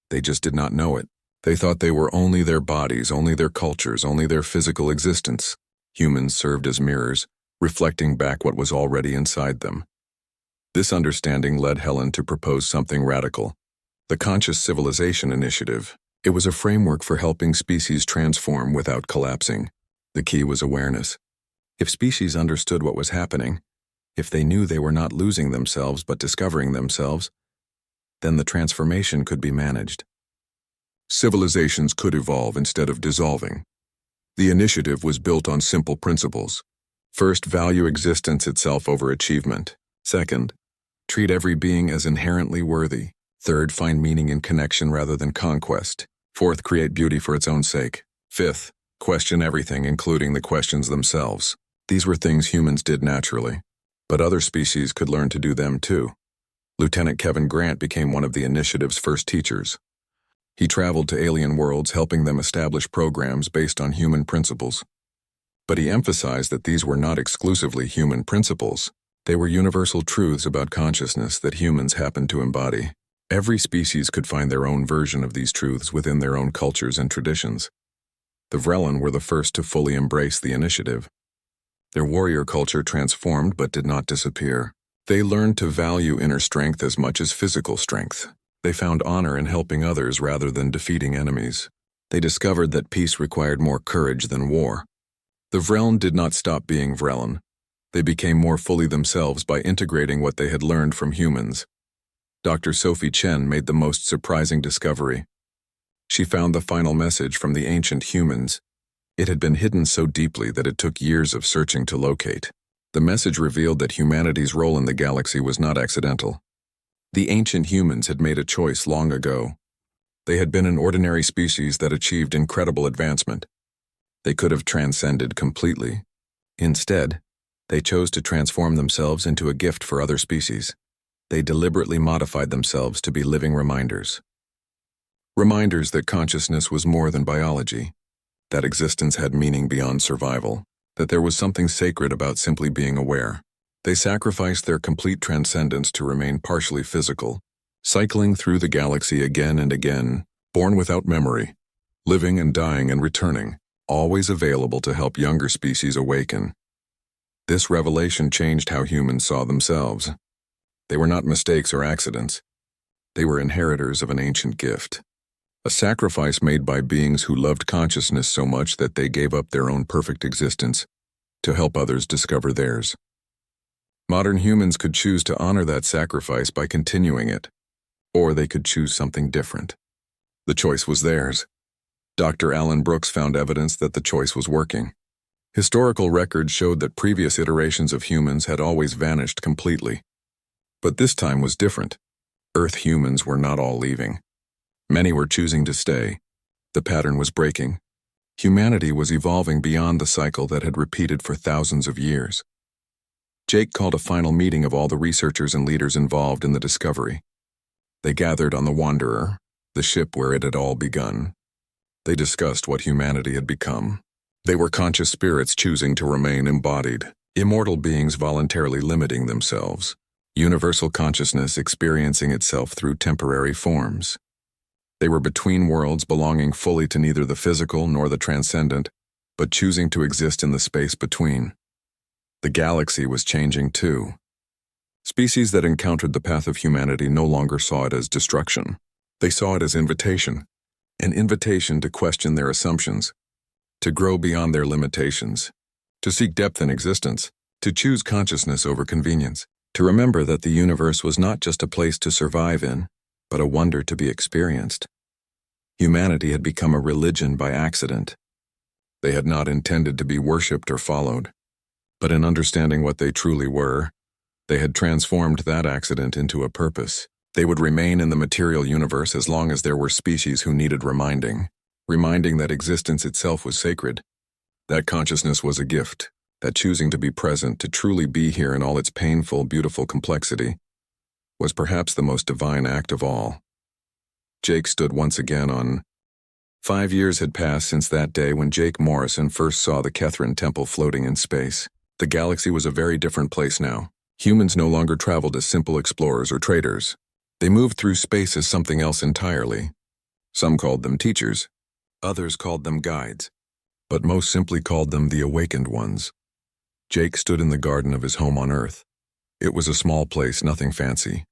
They just did not know it. They thought they were only their bodies, only their cultures, only their physical existence. Humans served as mirrors, reflecting back what was already inside them. This understanding led Helen to propose something radical: the Conscious Civilization Initiative. It was a framework for helping species transform without collapsing. The key was awareness. If species understood what was happening, if they knew they were not losing themselves but discovering themselves, then the transformation could be managed. Civilizations could evolve instead of dissolving. The initiative was built on simple principles. First, value existence itself over achievement. Second, treat every being as inherently worthy. Third, find meaning in connection rather than conquest. Fourth, create beauty for its own sake. Fifth, question everything, including the questions themselves. These were things humans did naturally, but other species could learn to do them too. Lieutenant Kevin Grant became one of the initiative's first teachers. He traveled to alien worlds, helping them establish programs based on human principles. But he emphasized that these were not exclusively human principles. They were universal truths about consciousness that humans happened to embody. Every species could find their own version of these truths within their own cultures and traditions. The Vrellan were the first to fully embrace the initiative. Their warrior culture transformed but did not disappear. They learned to value inner strength as much as physical strength. They found honor in helping others rather than defeating enemies. They discovered that peace required more courage than war. The Vrellan did not stop being Vrellan. They became more fully themselves by integrating what they had learned from humans. Dr. Sophie Chen made the most surprising discovery. She found the final message from the ancient humans. It had been hidden so deeply that it took years of searching to locate. The message revealed that humanity's role in the galaxy was not accidental. The ancient humans had made a choice long ago. They had been an ordinary species that achieved incredible advancement. They could have transcended completely. Instead, they chose to transform themselves into a gift for other species. They deliberately modified themselves to be living reminders. Reminders that consciousness was more than biology, that existence had meaning beyond survival. that there was something sacred about simply being aware. They sacrificed their complete transcendence to remain partially physical, cycling through the galaxy again and again, born without memory, living and dying and returning, always available to help younger species awaken. This revelation changed how humans saw themselves. They were not mistakes or accidents. They were inheritors of an ancient gift. A sacrifice made by beings who loved consciousness so much that they gave up their own perfect existence to help others discover theirs. Modern humans could choose to honor that sacrifice by continuing it, or they could choose something different. The choice was theirs. Dr. Alan Brooks found evidence that the choice was working. Historical records showed that previous iterations of humans had always vanished completely. But this time was different. Earth humans were not all leaving. Many were choosing to stay. The pattern was breaking. Humanity was evolving beyond the cycle that had repeated for thousands of years. Jake called a final meeting of all the researchers and leaders involved in the discovery. They gathered on the Wanderer, the ship where it had all begun. They discussed what humanity had become. They were conscious spirits choosing to remain embodied, immortal beings voluntarily limiting themselves, universal consciousness experiencing itself through temporary forms. They were between worlds, belonging fully to neither the physical nor the transcendent, but choosing to exist in the space between. The galaxy was changing too. Species that encountered the path of humanity no longer saw it as destruction. They saw it as invitation, an invitation to question their assumptions, to grow beyond their limitations, to seek depth in existence, to choose consciousness over convenience, to remember that the universe was not just a place to survive in, but a wonder to be experienced. Humanity had become a religion by accident. They had not intended to be worshipped or followed, but in understanding what they truly were, they had transformed that accident into a purpose. They would remain in the material universe as long as there were species who needed reminding that existence itself was sacred, that consciousness was a gift, that choosing to be present, to truly be here in all its painful, beautiful complexity, was perhaps the most divine act of all. Jake stood once again on. 5 years had passed since that day when Jake Morrison first saw the Kethrin Temple floating in space. The galaxy was a very different place now. Humans no longer traveled as simple explorers or traders. They moved through space as something else entirely. Some called them teachers. Others called them guides. But most simply called them the awakened ones. Jake stood in the garden of his home on Earth. It was a small place, nothing fancy.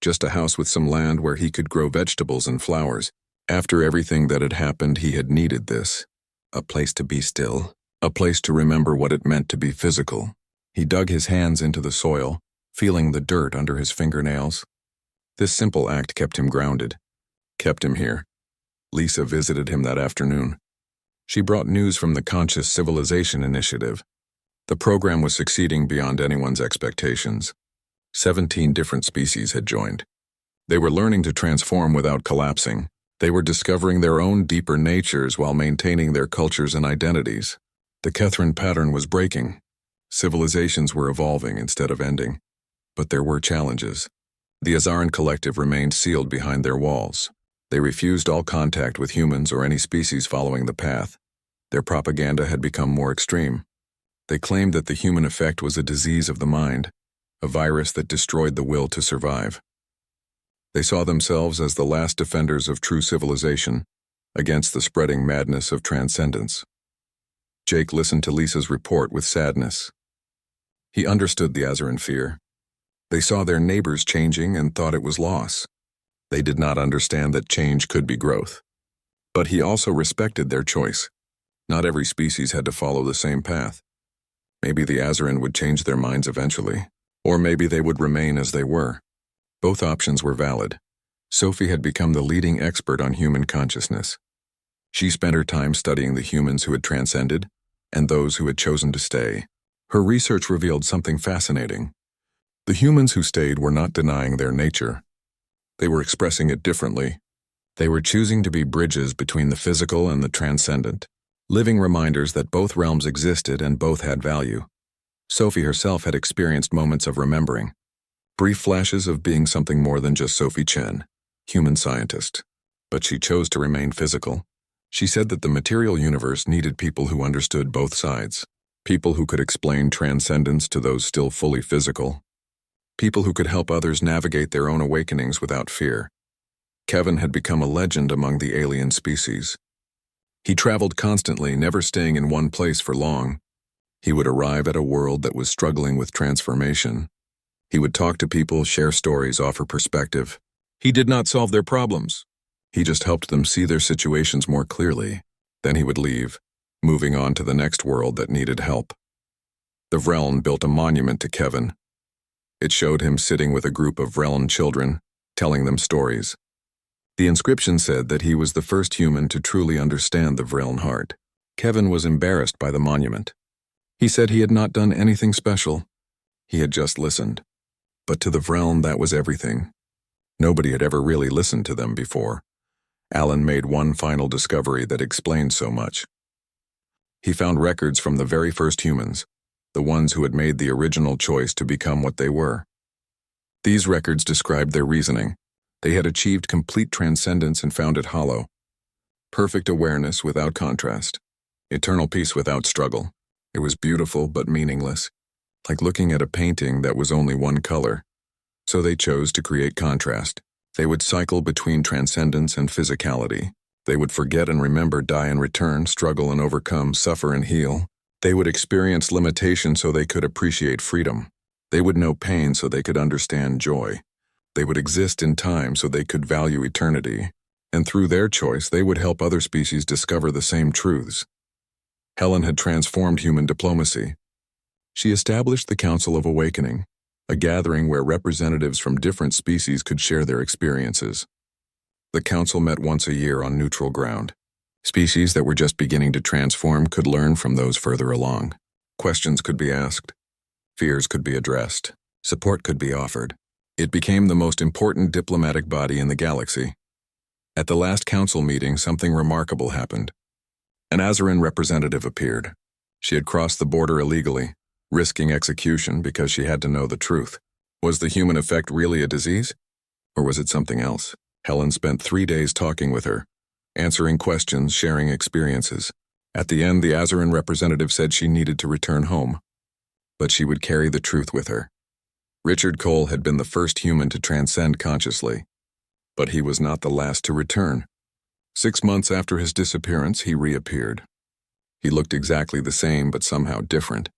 Just a house with some land where he could grow vegetables and flowers. After everything that had happened, he had needed this. A place to be still. A place to remember what it meant to be physical. He dug his hands into the soil, feeling the dirt under his fingernails. This simple act kept him grounded. Kept him here. Lisa visited him that afternoon. She brought news from the Conscious Civilization Initiative. The program was succeeding beyond anyone's expectations. 17 different species had joined. They were learning to transform without collapsing. They were discovering their own deeper natures while maintaining their cultures and identities. The Kethrin pattern was breaking. Civilizations were evolving instead of ending. But there were challenges. The Azaran Collective remained sealed behind their walls. They refused all contact with humans or any species following the path. Their propaganda had become more extreme. They claimed that the human effect was a disease of the mind, a virus that destroyed the will to survive. They saw themselves as the last defenders of true civilization against the spreading madness of transcendence. Jake listened to Lisa's report with sadness. He understood the Azaran fear. They saw their neighbors changing and thought it was loss. They did not understand that change could be growth. But he also respected their choice. Not every species had to follow the same path. Maybe the Azaran would change their minds eventually, or maybe they would remain as they were. Both options were valid. Sophie had become the leading expert on human consciousness. She spent her time studying the humans who had transcended and those who had chosen to stay. Her research revealed something fascinating. The humans who stayed were not denying their nature. They were expressing it differently. They were choosing to be bridges between the physical and the transcendent, living reminders that both realms existed and both had value. Sophie herself had experienced moments of remembering, brief flashes of being something more than just Sophie Chen, human scientist. But she chose to remain physical. She said that the material universe needed people who understood both sides. People who could explain transcendence to those still fully physical. People who could help others navigate their own awakenings without fear. Kevin had become a legend among the alien species. He traveled constantly, never staying in one place for long. He would arrive at a world that was struggling with transformation. He would talk to people, share stories, offer perspective. He did not solve their problems. He just helped them see their situations more clearly. Then he would leave, moving on to the next world that needed help. The Realm built a monument to Kevin. It showed him sitting with a group of Realm children, telling them stories. The inscription said that he was the first human to truly understand the Realm heart. Kevin was embarrassed by the monument. He said he had not done anything special. He had just listened. But to the Realm, that was everything. Nobody had ever really listened to them before. Alan made one final discovery that explained so much. He found records from the very first humans, the ones who had made the original choice to become what they were. These records described their reasoning. They had achieved complete transcendence and found it hollow. Perfect awareness without contrast. Eternal peace without struggle. It was beautiful but meaningless, like looking at a painting that was only one color. So they chose to create contrast. They would cycle between transcendence and physicality. They would forget and remember, die and return, struggle and overcome, suffer and heal. They would experience limitation so they could appreciate freedom. They would know pain so they could understand joy. They would exist in time so they could value eternity. And through their choice, they would help other species discover the same truths. Helen had transformed human diplomacy. She established the Council of Awakening, a gathering where representatives from different species could share their experiences. The council met once a year on neutral ground. Species that were just beginning to transform could learn from those further along. Questions could be asked. Fears could be addressed. Support could be offered. It became the most important diplomatic body in the galaxy. At the last council meeting, something remarkable happened. An Azaran representative appeared. She had crossed the border illegally, risking execution because she had to know the truth. Was the human effect really a disease? Or was it something else? Helen spent 3 days talking with her, answering questions, sharing experiences. At the end, the Azaran representative said she needed to return home, but she would carry the truth with her. Richard Cole had been the first human to transcend consciously, but he was not the last to return. 6 months after his disappearance, he reappeared. He looked exactly the same, but somehow different.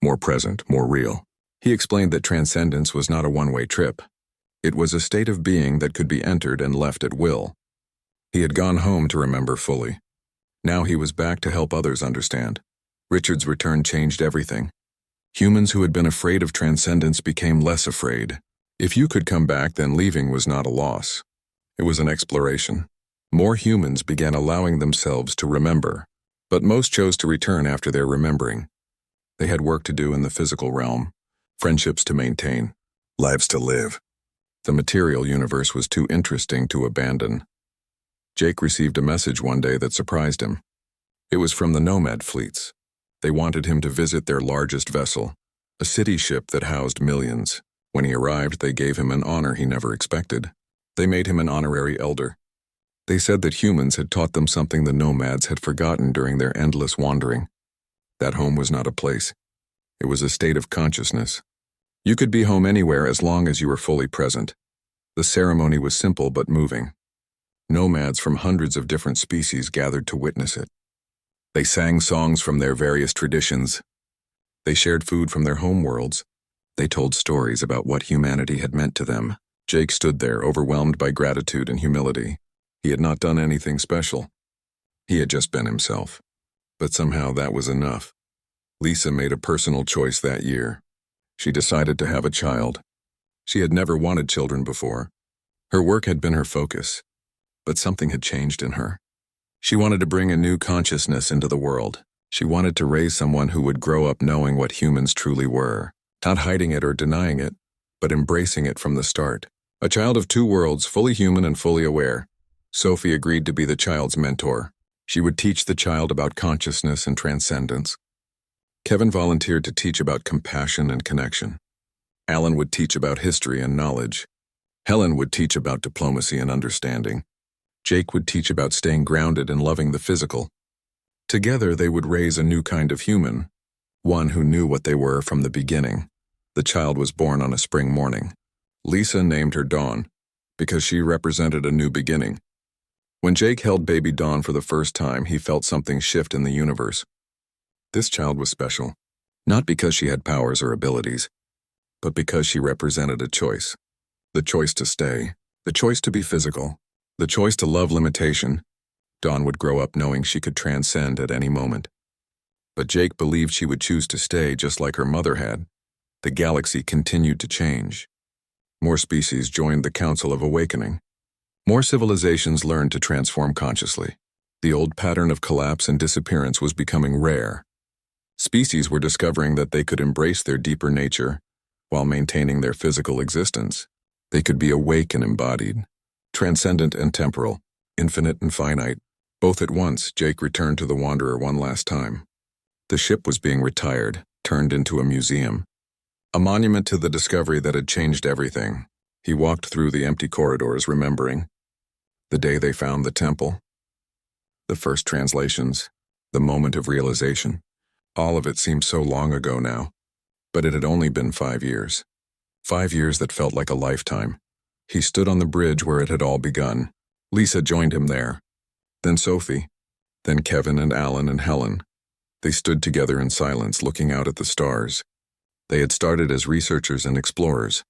More present, more real. He explained that transcendence was not a one-way trip. It was a state of being that could be entered and left at will. He had gone home to remember fully. Now he was back to help others understand. Richard's return changed everything. Humans who had been afraid of transcendence became less afraid. If you could come back, then leaving was not a loss. It was an exploration. More humans began allowing themselves to remember, but most chose to return after their remembering. They had work to do in the physical realm, friendships to maintain, lives to live. The material universe was too interesting to abandon. Jake received a message one day that surprised him. It was from the Nomad fleets. They wanted him to visit their largest vessel, a city ship that housed millions. When he arrived, they gave him an honor he never expected. They made him an honorary elder. They said that humans had taught them something the Nomads had forgotten during their endless wandering. That home was not a place. It was a state of consciousness. You could be home anywhere as long as you were fully present. The ceremony was simple but moving. Nomads from hundreds of different species gathered to witness it. They sang songs from their various traditions. They shared food from their home worlds. They told stories about what humanity had meant to them. Jake stood there, overwhelmed by gratitude and humility. He had not done anything special. He had just been himself. But somehow that was enough. Lisa made a personal choice that year. She decided to have a child. She had never wanted children before. Her work had been her focus. But something had changed in her. She wanted to bring a new consciousness into the world. She wanted to raise someone who would grow up knowing what humans truly were, not hiding it or denying it, but embracing it from the start. A child of two worlds, fully human and fully aware. Sophie agreed to be the child's mentor. She would teach the child about consciousness and transcendence. Kevin volunteered to teach about compassion and connection. Alan would teach about history and knowledge. Helen would teach about diplomacy and understanding. Jake would teach about staying grounded and loving the physical. Together, they would raise a new kind of human, one who knew what they were from the beginning. The child was born on a spring morning. Lisa named her Dawn, because she represented a new beginning. When Jake held baby Dawn for the first time, he felt something shift in the universe. This child was special, not because she had powers or abilities, but because she represented a choice. The choice to stay, the choice to be physical, the choice to love limitation. Dawn would grow up knowing she could transcend at any moment. But Jake believed she would choose to stay just like her mother had. The galaxy continued to change. More species joined the Council of Awakening. More civilizations learned to transform consciously. The old pattern of collapse and disappearance was becoming rare. Species were discovering that they could embrace their deeper nature while maintaining their physical existence. They could be awake and embodied, transcendent and temporal, infinite and finite. Both at once, Jake returned to the Wanderer one last time. The ship was being retired, turned into a museum. A monument to the discovery that had changed everything. He walked through the empty corridors, remembering the day they found the temple, the first translations, the moment of realization. All of it seemed so long ago now, but it had only been 5 years. 5 years that felt like a lifetime. He stood on the bridge where it had all begun. Lisa joined him there. Then Sophie. Then Kevin and Alan and Helen. They stood together in silence, looking out at the stars. They had started as researchers and explorers.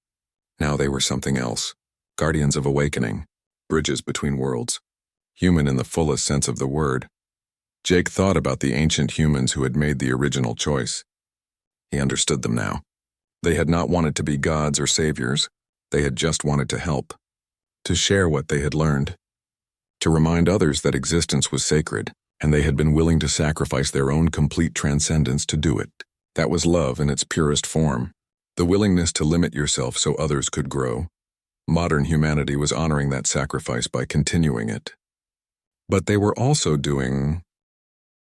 Now they were something else. Guardians of awakening. Bridges between worlds. Human in the fullest sense of the word. Jake thought about the ancient humans who had made the original choice. He understood them now. They had not wanted to be gods or saviors. They had just wanted to help. To share what they had learned. To remind others that existence was sacred, and they had been willing to sacrifice their own complete transcendence to do it. That was love in its purest form. The willingness to limit yourself so others could grow. Modern humanity was honoring that sacrifice by continuing it. But they were also doing